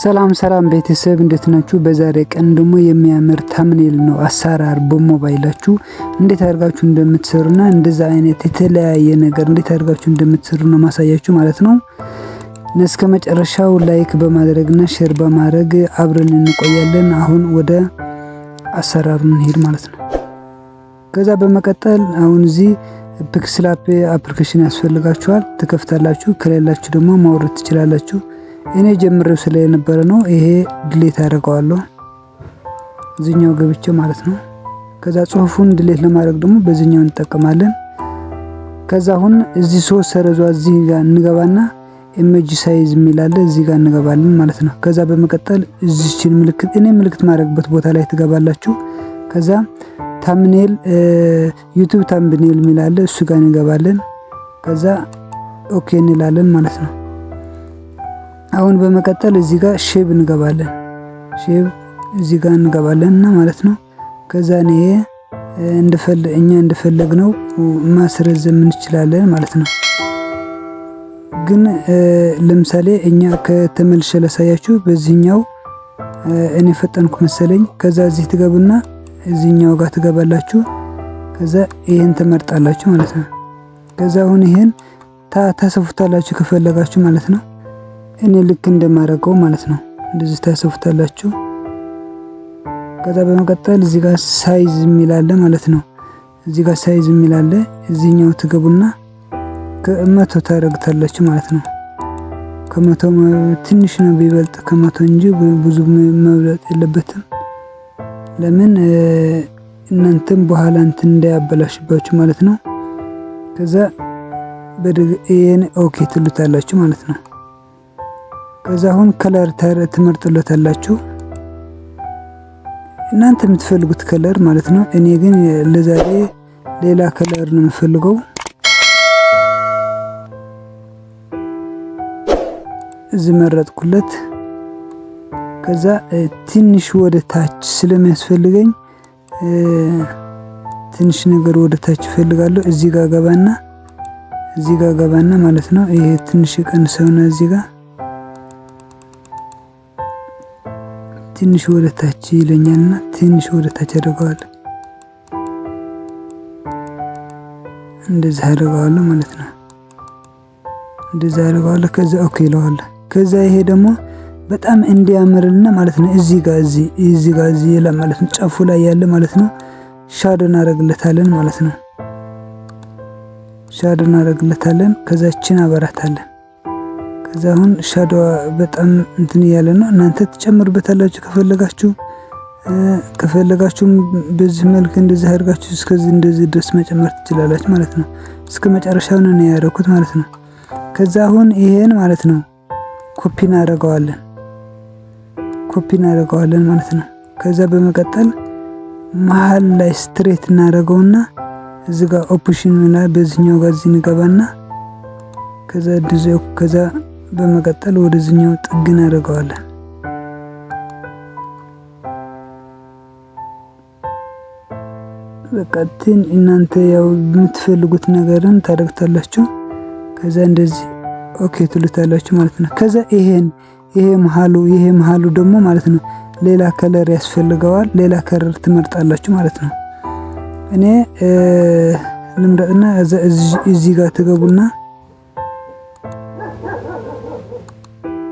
ሰላም ቤተሰብ እንዴት ናችሁ? በዛሬ ቀን ደግሞ የሚያምር ታምኔል ነው አሰራር በሞባይላችሁ እንዴት አድርጋችሁ እንደምትሰሩና እንደዛ አይነት የተለያየ ነገር እንዴት አድርጋችሁ እንደምትሰሩ ነው ማሳያችሁ ማለት ነው። እስከ መጨረሻው ላይክ በማድረግና ሼር በማድረግ አብረን እንቆያለን። አሁን ወደ አሰራሩ እንሄድ ማለት ነው። ከዛ በመቀጠል አሁን እዚህ ፒክስላፕ አፕሊኬሽን ያስፈልጋችኋል። ትከፍታላችሁ። ከሌላችሁ ደግሞ ማውረድ ትችላላችሁ። እኔ ጀምሬው ስለነበረ ነው። ይሄ ዲሌት አደርገዋለሁ እዚህኛው ገብቼ ማለት ነው። ከዛ ጽሁፉን ዲሌት ለማድረግ ደግሞ በዚህኛው እንጠቀማለን። ከዛ አሁን እዚህ ሶስት ሰረዟ እዚህ ጋር እንገባና ኢሜጅ ሳይዝ የሚላለ እዚህ ጋር እንገባለን ማለት ነው። ከዛ በመቀጠል እዚህችን ምልክት እኔ ምልክት ማድረግበት ቦታ ላይ ትገባላችሁ። ከዛ ታምኔል ዩቲዩብ ታምኔል የሚላለ እሱ ጋር እንገባለን። ከዛ ኦኬ እንላለን ማለት ነው። አሁን በመቀጠል እዚህ ጋር ሼፕ እንገባለን። ሼፕ እዚህ ጋር እንገባለንና ማለት ነው። ከዛ እኛ እንደፈለግነው ማስረዘም እንችላለን ማለት ነው። ግን ለምሳሌ እኛ ከተመልሼ ላሳያችሁ። በዚህኛው እኔ ፈጠንኩ መሰለኝ። ከዛ እዚህ ትገቡና እዚህኛው ጋር ትገባላችሁ። ከዛ ይሄን ትመርጣላችሁ ማለት ነው። ከዛ አሁን ይሄን ታሰፉታላችሁ ከፈለጋችሁ ማለት ነው። እኔ ልክ እንደማረገው ማለት ነው። እንደዚህ ታሰፉታላችሁ። ከዛ በመቀጠል እዚህ ጋር ሳይዝ የሚላለ ማለት ነው። እዚህ ጋር ሳይዝ የሚላለ እዚህኛው ትገቡና ከመቶ ታረግታላችሁ ማለት ነው። ከመቶ ትንሽ ነው ቢበልጥ ከመቶ እንጂ ብዙ መብለጥ የለበትም። ለምን እናንተም በኋላ እንትን እንዳያበላሽባችሁ ማለት ነው። ከዛ ይሄን ኦኬ ትሉታላችሁ ማለት ነው። ከዛ አሁን ከለር ትመርጡለታላችሁ እናንተ የምትፈልጉት ከለር ማለት ነው። እኔ ግን ለዛሬ ሌላ ከለር ነው የምፈልገው። እዚህ መረጥኩለት። ከዛ ትንሽ ወደ ታች ስለሚያስፈልገኝ ትንሽ ነገር ወደ ታች እፈልጋለሁ። እዚህ ጋር ገባና ማለት ነው። ይሄ ትንሽ ቀንሰውና እዚህ ጋር ትንሽ ወደ ታች ይለኛልና ትንሽ ወደ ታች አደርገዋለሁ። እንደዚህ አደርገዋለሁ ማለት ነው። እንደዚህ አደርገዋለሁ። ከዛ ኦኬ እለዋለሁ። ከዛ ይሄ ደግሞ በጣም እንዲያምርልና ማለት ነው። እዚህ ጋር ይላል ማለት ነው። ጫፉ ላይ ያለ ማለት ነው። ሻዶ እናደርግለታለን ማለት ነው። ሻዶ እናደርግለታለን። ከዛችን አበራታለን። ከዛ አሁን ሻዶ በጣም እንትን ያለ ነው። እናንተ ትጨምሩበታላችሁ ከፈለጋችሁ በዚህ መልክ እንደዚህ አድርጋችሁ እስከዚህ እንደዚህ ድረስ መጨመር ትችላላችሁ ማለት ነው። እስከ መጨረሻው ነው ያደረኩት ማለት ነው። ከዛ አሁን ይሄን ማለት ነው ኮፒ እናደርገዋለን ማለት ነው። ከዛ በመቀጠል መሃል ላይ ስትሬት እናደርገውና እዚህ ጋር ኦፕሽን ላይ በዚህኛው ጋር እዚህ እንገባና ከዛ በመቀጠል ወደዚህኛው ጥግ እናደርገዋለን። በቃ እናንተ ያው የምትፈልጉት ነገርን ታደርጉታላችሁ። ከዛ እንደዚህ ኦኬ ትሉታላችሁ ማለት ነው። ከዛ ይሄ መሃሉ ደግሞ ማለት ነው ሌላ ከለር ያስፈልገዋል። ሌላ ከለር ትመርጣላችሁ ማለት ነው። እኔ ልምረጥና እዚህ ጋር ትገቡና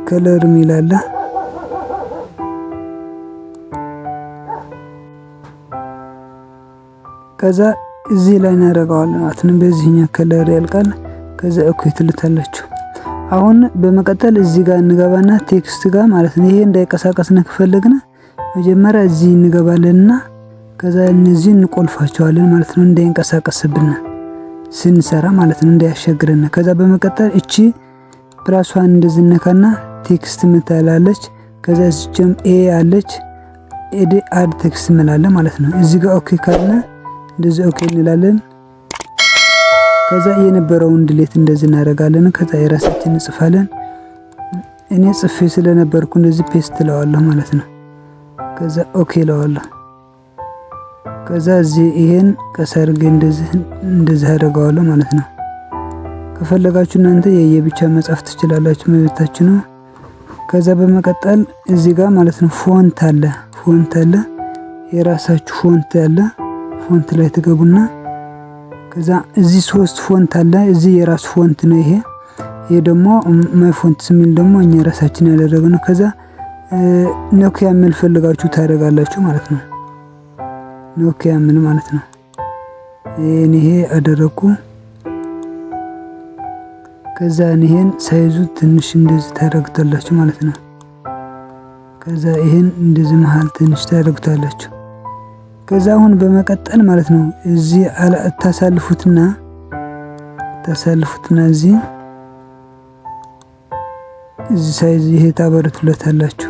ከለር ሚላላ ከዛ እዚህ ላይ እናደርገዋለን ማለት ነው። በዚህኛው ከለር ያልቃል። ከዛ ኦኬ ትሉታላችሁ። አሁን በመቀጠል እዚህ ጋር እንገባና ቴክስት ጋር ማለት ነው። ይሄ እንዳይቀሳቀስና ከፈለግና መጀመሪያ እዚህ እንገባለንና ከዛ እነዚህ እንቆልፋቸዋለን ማለት ነው። እንዳይንቀሳቀስብን ስንሰራ ማለት ነው፣ እንዳያሸግረን። ከዛ በመቀጠል እቺ ፕላሷን እንደዚህ ነካና ቴክስት ምታላለች። ከዛ እዚህም ኤ አለች አድ ቴክስትምላለ ማለት ነው። እዚህ ጋር ኦኬ ካልና እንደዚህ ኦኬ እንላለን። ከዛ የነበረውን ዲሌት እንደዚህ እናደርጋለን። ከዛ የራሳችንን እንጽፋለን። እኔ ጽፌ ስለነበርኩ እንደዚህ ፔስት እለዋለሁ ማለት ነው። ከዛ ኦኬ እለዋለሁ። ከዛ እዚህ ይሄን ከሰርግ እንደዚህ አደርገዋለሁ ማለት ነው። ከፈለጋችሁ እናንተ የየብቻ መጻፍ ትችላላችሁ፣ መብታችሁ ነው። ከዛ በመቀጠል እዚህ ጋር ማለት ነው ፎንት አለ የራሳችሁ ፎንት አለ። ፎንት ላይ ትገቡና ከዛ እዚህ 3 ፎንት አለ። እዚህ የራሱ ፎንት ነው። ይሄ ደግሞ ማይ ፎንትስ የሚል ደግሞ እኛ ራሳችን ያደረግነው። ከዛ ኖኪያ የሚል ፈልጋችሁ ታደርጋላችሁ ማለት ነው። ኖኪያ የሚል ማለት ነው። ይሄ አደረኩ። ከዛ ይሄን ሳይዙ ትንሽ እንደዚህ ታደርጉታላችሁ ማለት ነው። ከዛ ይሄን እንደዚህ መሃል ትንሽ ታደርጉታላችሁ። ከዛ አሁን በመቀጠል ማለት ነው እዚህ ታሳልፉትና እዚህ ሳይዝ ይሄ ታበረቱለታላችሁ።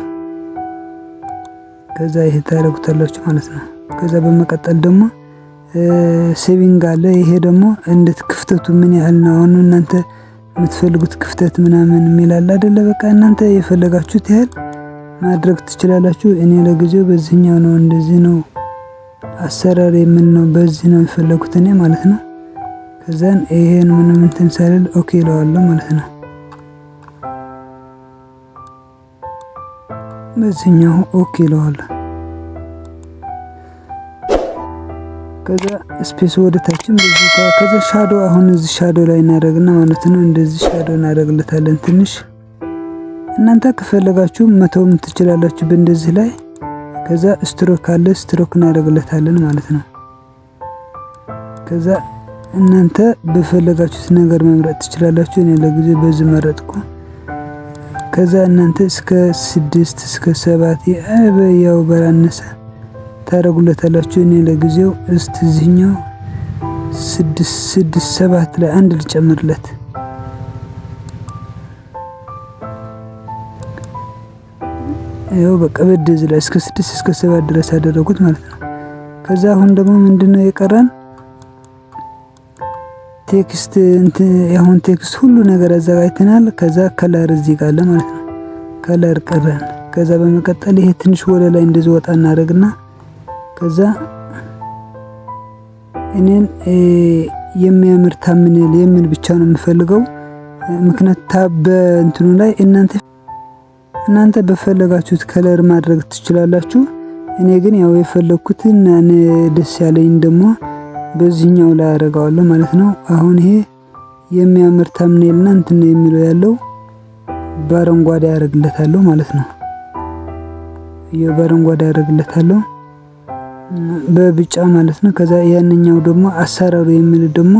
ከዛ ይሄ ታደርጉታላችሁ ማለት ነው። ከዛ በመቀጠል ደግሞ ሴቪንግ አለ። ይሄ ደግሞ እንዴት ክፍተቱ ምን ያህል ነው አሁን እናንተ የምትፈልጉት ክፍተት ምናምን የሚላል አይደለ? በቃ እናንተ የፈለጋችሁት ያህል ማድረግ ትችላላችሁ። እኔ ለጊዜው በዚህኛው ነው እንደዚህ ነው አሰራር ምን ነው በዚህ ነው የፈለኩት እኔ ማለት ነው። ከዛን ይሄን ምንም እንትን ሳይል ኦኬ እለዋለሁ ማለት ነው። በዚህኛው ኦኬ እለዋለሁ። ከዛ ስፔስ ወደ ታችም በዚህ ከዛ ሻዶ አሁን እዚህ ሻዶ ላይ እናደርግና ማለት ነው እንደዚህ ሻዶ እናደርግለታለን ትንሽ። እናንተ ከፈለጋችሁ መተውም ትችላላችሁ በእንደዚህ ላይ። ከዛ ስትሮክ አለ ስትሮክ እናደርግለታለን ማለት ነው። ከዛ እናንተ በፈለጋችሁት ነገር መምረጥ ትችላላችሁ። እኔ ለጊዜው በዚህ መረጥኩ። ከዛ እናንተ እስከ 6 እስከ 7 ያው በራነሰ ታደርጉለታላችሁ። እኔ ለጊዜው እዚህኛው 6 7 ላይ አንድ ልጨምርለት። ያው በቃ በደዚህ ላይ እስከ 6 እስከ 7 ድረስ አደረጉት ማለት ነው። ከዛ አሁን ደግሞ ምንድነው የቀረን ቴክስት ያሁን ቴክስት ሁሉ ነገር አዘጋጅተናል። ከዛ ከለር እዚህ ጋር አለ ማለት ነው። ከለር ቀረን። ከዛ በመቀጠል ይሄ ትንሽ ወደ ላይ እንደዚህ ወጣ እናደርግና ከዛ እኔን የሚያምር ታምኔል የሚል ብቻ ነው የምፈልገው። ምክንያቱም በእንትኑ ላይ እናንተ በፈለጋችሁት ከለር ማድረግ ትችላላችሁ። እኔ ግን ያው የፈለኩትን እኔ ደስ ያለኝ ደግሞ በዚህኛው ላይ አደርጋለሁ ማለት ነው። አሁን ይሄ የሚያምር ታምኔልና እንትን ነው የሚለው ያለው በአረንጓዴ ያደርግለታለሁ ማለት ነው። በአረንጓዴ ያደርግለታለሁ በቢጫ ማለት ነው። ከዛ ያንኛው ደግሞ አሰራሩ የሚል ደግሞ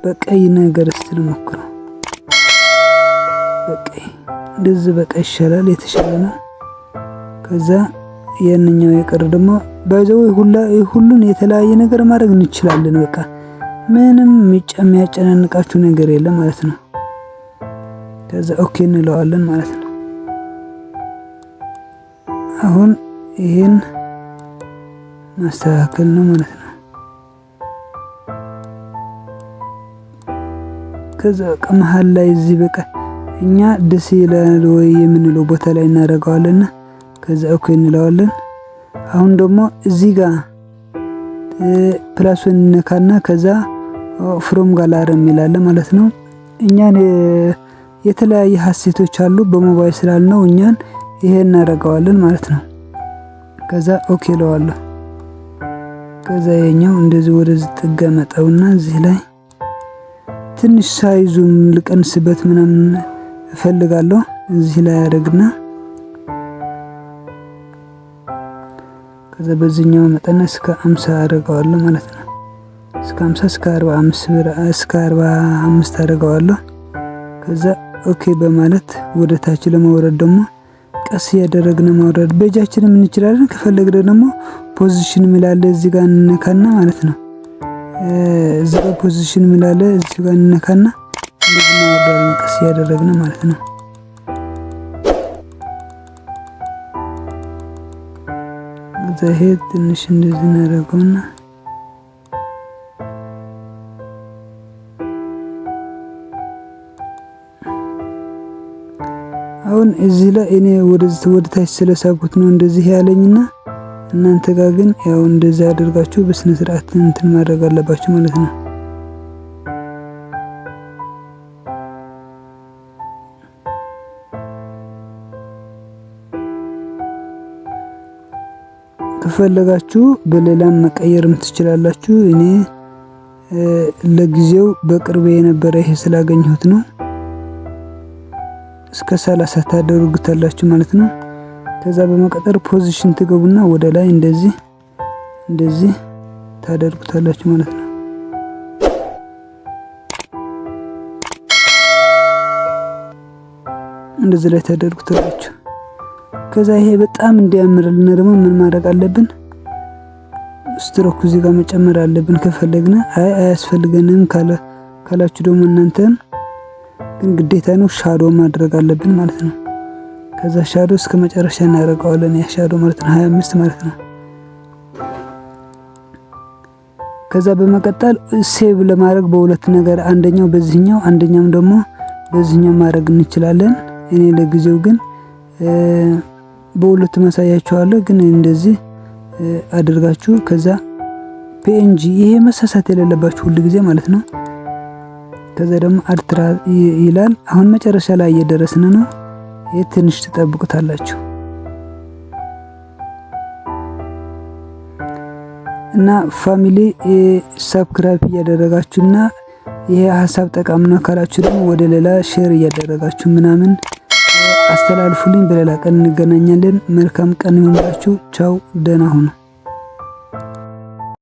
በቀይ ነገር እስቲ ሞክረው። በቀይ እንደዚህ በቀይ ይሻላል፣ የተሻለ ነው። ከዛ ያንኛው የቀረ ደግሞ ባይዘው ሁሉን የተለያየ ነገር ማድረግ እንችላለን። በቃ ምንም የሚያጨናንቃችሁ ነገር የለም ማለት ነው። ከዛ ኦኬ እንለዋለን ማለት ነው። አሁን ይሄን ማስተካከል ነው ማለት ነው። ከዛ በቃ መሃል ላይ እዚህ በቃ እኛ ደስ ይላል ወይ የምንለው ቦታ ላይ እናደርገዋለን። ከዛ ኦኬ እንለዋለን። አሁን ደግሞ እዚህ ጋር ፕላሱን ነካና ከዛ ፍሮም ጋላሪ የሚላል ማለት ነው። እኛን የተለያየ ሀሴቶች አሉ በሞባይል ስላልነው እኛን ይሄ እናደርገዋለን ማለት ነው። ከዛ ኦኬ እለዋለሁ። ከዛ የኛው እንደዚህ ወደዚህ ጥጋ መጣውና እዚህ ላይ ትንሽ ሳይዙም ልቀንስበት ምናምን እፈልጋለሁ። እዚህ ላይ ያደርግና ከዛ በዚህኛው መጠን እስከ 50 አደርገዋለሁ ማለት ነው። እስከ 50 እስከ 45 አደርገዋለሁ። ከዛ ኦኬ በማለት ወደ ታች ለማውረድ ደግሞ ቀስ ያደረግን ማውረድ በእጃችንም እንችላለን። ከፈለግን ደግሞ ፖዚሽን ሚላለ እዚህ ጋር እንነካና ማለት ነው። እዚህ ጋር ፖዚሽን ሚላለ እዚህ ጋር እንነካና እንደዚህ ማውረድ ቀስ ያደረግን ማለት ነው። ይሄ ትንሽ እንደዚህ እናደርገውና አሁን እዚህ ላይ እኔ ወደ ታች ስለሳብኩት ነው እንደዚህ ያለኝና እናንተ ጋር ግን ያው እንደዛ አድርጋችሁ በስነ ስርዓት እንትን ማድረግ አለባችሁ ማለት ነው። ከፈለጋችሁ በሌላም መቀየርም ትችላላችሁ። እኔ ለጊዜው በቅርብ የነበረ ይሄ ስላገኘሁት ነው። እስከ 30 ታደርጉታላችሁ ማለት ነው። ከዛ በመቀጠል ፖዚሽን ትገቡና ወደ ላይ እንደዚህ ታደርጉታላችሁ ማለት ነው። እንደዚህ ላይ ታደርጉታላችሁ። ከዛ ይሄ በጣም እንዲያምርልን ደግሞ ምን ማድረግ አለብን? ስትሮክ እዚህ ጋር መጨመር አለብን ከፈለግን። አያስፈልገንም ካላችሁ ደግሞ እናንተም ግን ግዴታ ነው ሻዶ ማድረግ አለብን ማለት ነው። ከዛ ሻዶ እስከ መጨረሻ እናደርገዋለን። ያ ሻዶ ማለት ነው 25 ማለት ነው። ከዛ በመቀጠል ሴቭ ለማድረግ በሁለት ነገር አንደኛው በዚህኛው አንደኛው ደግሞ በዚህኛው ማድረግ እንችላለን። እኔ ለጊዜው ግን በሁለት ማሳያችኋለሁ። ግን እንደዚህ አድርጋችሁ ከዛ ፒኤንጂ ይሄ መሳሳት የሌለባችሁ ሁሉ ጊዜ ማለት ነው። ከዛ ደግሞ አልትራ ይላል። አሁን መጨረሻ ላይ እየደረስን ነው። ይሄ ትንሽ ትጠብቁታላችሁ እና ፋሚሊ ሰብስክራይብ እያደረጋችሁና ይሄ ሀሳብ ጠቃሚ ነው ካላችሁ ደግሞ ወደ ሌላ ሼር እያደረጋችሁ ምናምን አስተላልፉልኝ። በሌላ ቀን እንገናኛለን። መልካም ቀን ይሁንላችሁ። ቻው፣ ደህና ሁኑ።